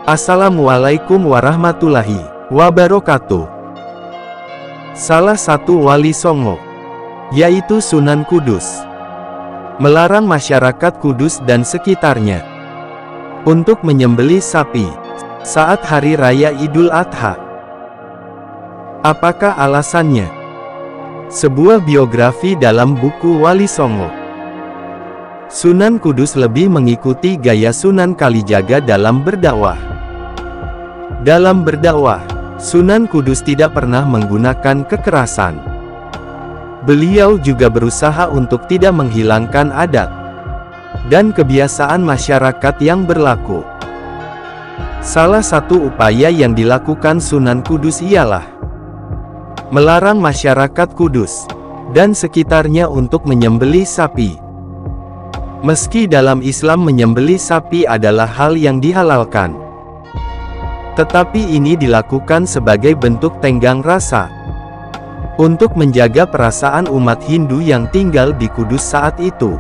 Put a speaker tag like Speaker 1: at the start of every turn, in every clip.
Speaker 1: Assalamualaikum warahmatullahi wabarakatuh. Salah satu wali Songo, yaitu Sunan Kudus, melarang masyarakat Kudus dan sekitarnya untuk menyembelih sapi saat Hari Raya Idul Adha. Apakah alasannya? Sebuah biografi dalam buku Wali Songo. Sunan Kudus lebih mengikuti gaya Sunan Kalijaga dalam berdakwah. Dalam berdakwah, Sunan Kudus tidak pernah menggunakan kekerasan. Beliau juga berusaha untuk tidak menghilangkan adat dan kebiasaan masyarakat yang berlaku. Salah satu upaya yang dilakukan Sunan Kudus ialah melarang masyarakat Kudus dan sekitarnya untuk menyembelih sapi. Meski dalam Islam menyembelih sapi adalah hal yang dihalalkan, tetapi ini dilakukan sebagai bentuk tenggang rasa untuk menjaga perasaan umat Hindu yang tinggal di Kudus saat itu,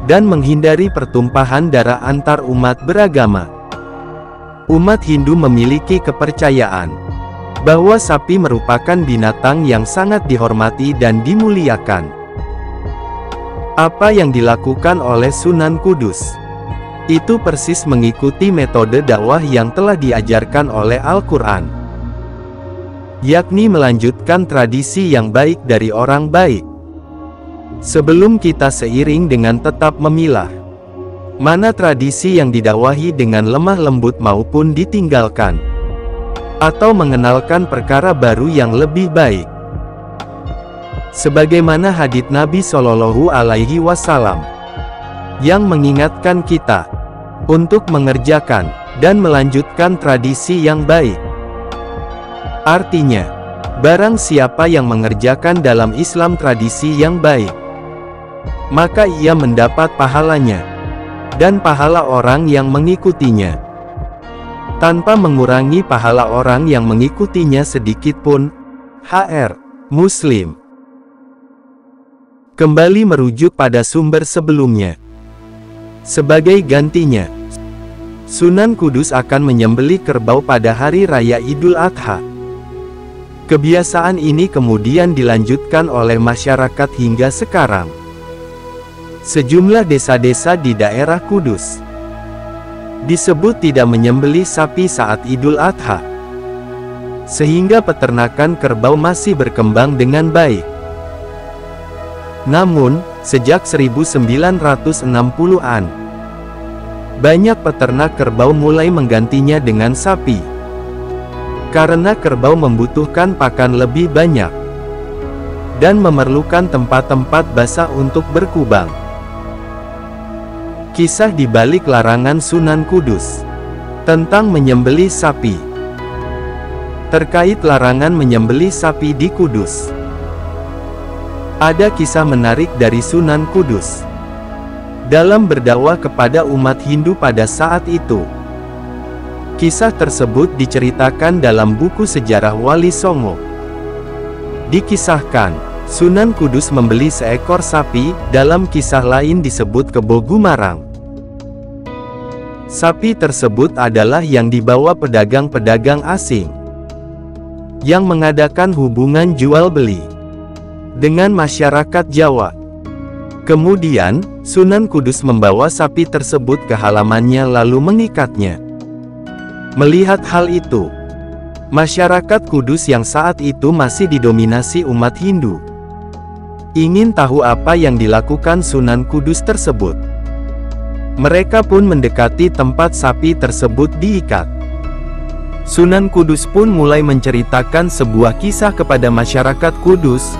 Speaker 1: dan menghindari pertumpahan darah antar umat beragama. Umat Hindu memiliki kepercayaan bahwa sapi merupakan binatang yang sangat dihormati dan dimuliakan. Apa yang dilakukan oleh Sunan Kudus itu persis mengikuti metode dakwah yang telah diajarkan oleh Al-Quran, yakni melanjutkan tradisi yang baik dari orang baik. Sebelum kita seiring dengan tetap memilah mana tradisi yang didakwahi dengan lemah lembut maupun ditinggalkan, atau mengenalkan perkara baru yang lebih baik. Sebagaimana hadits Nabi Shallallahu Alaihi Wasallam yang mengingatkan kita untuk mengerjakan dan melanjutkan tradisi yang baik. Artinya, barang siapa yang mengerjakan dalam Islam tradisi yang baik, maka ia mendapat pahalanya dan pahala orang yang mengikutinya, tanpa mengurangi pahala orang yang mengikutinya sedikitpun. HR Muslim. Kembali merujuk pada sumber sebelumnya. Sebagai gantinya, Sunan Kudus akan menyembelih kerbau pada Hari Raya Idul Adha. Kebiasaan ini kemudian dilanjutkan oleh masyarakat hingga sekarang. Sejumlah desa-desa di daerah Kudus disebut tidak menyembelih sapi saat Idul Adha, sehingga peternakan kerbau masih berkembang dengan baik. Namun, sejak 1960-an, banyak peternak kerbau mulai menggantinya dengan sapi, karena kerbau membutuhkan pakan lebih banyak dan memerlukan tempat-tempat basah untuk berkubang. Kisah di balik larangan Sunan Kudus tentang menyembelih sapi. Terkait larangan menyembelih sapi di Kudus, ada kisah menarik dari Sunan Kudus dalam berdakwah kepada umat Hindu pada saat itu. Kisah tersebut diceritakan dalam buku sejarah Wali Songo. Dikisahkan, Sunan Kudus membeli seekor sapi, dalam kisah lain disebut Kebo Gumarang. Sapi tersebut adalah yang dibawa pedagang-pedagang asing yang mengadakan hubungan jual-beli dengan masyarakat Jawa. Kemudian, Sunan Kudus membawa sapi tersebut ke halamannya lalu mengikatnya. Melihat hal itu, masyarakat Kudus yang saat itu masih didominasi umat Hindu ingin tahu apa yang dilakukan Sunan Kudus tersebut. Mereka pun mendekati tempat sapi tersebut diikat. Sunan Kudus pun mulai menceritakan sebuah kisah kepada masyarakat Kudus.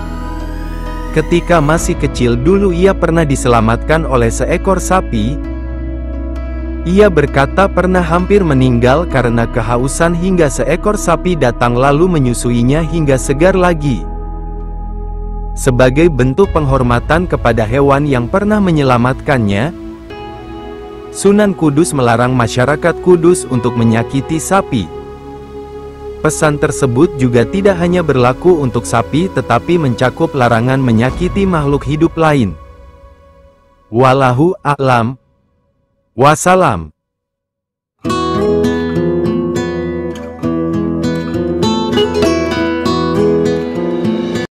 Speaker 1: Ketika masih kecil dulu ia pernah diselamatkan oleh seekor sapi. Ia berkata pernah hampir meninggal karena kehausan hingga seekor sapi datang lalu menyusuinya hingga segar lagi. Sebagai bentuk penghormatan kepada hewan yang pernah menyelamatkannya, Sunan Kudus melarang masyarakat Kudus untuk menyakiti sapi. Pesan tersebut juga tidak hanya berlaku untuk sapi tetapi mencakup larangan menyakiti makhluk hidup lain. Wallahu a'lam. Wassalam.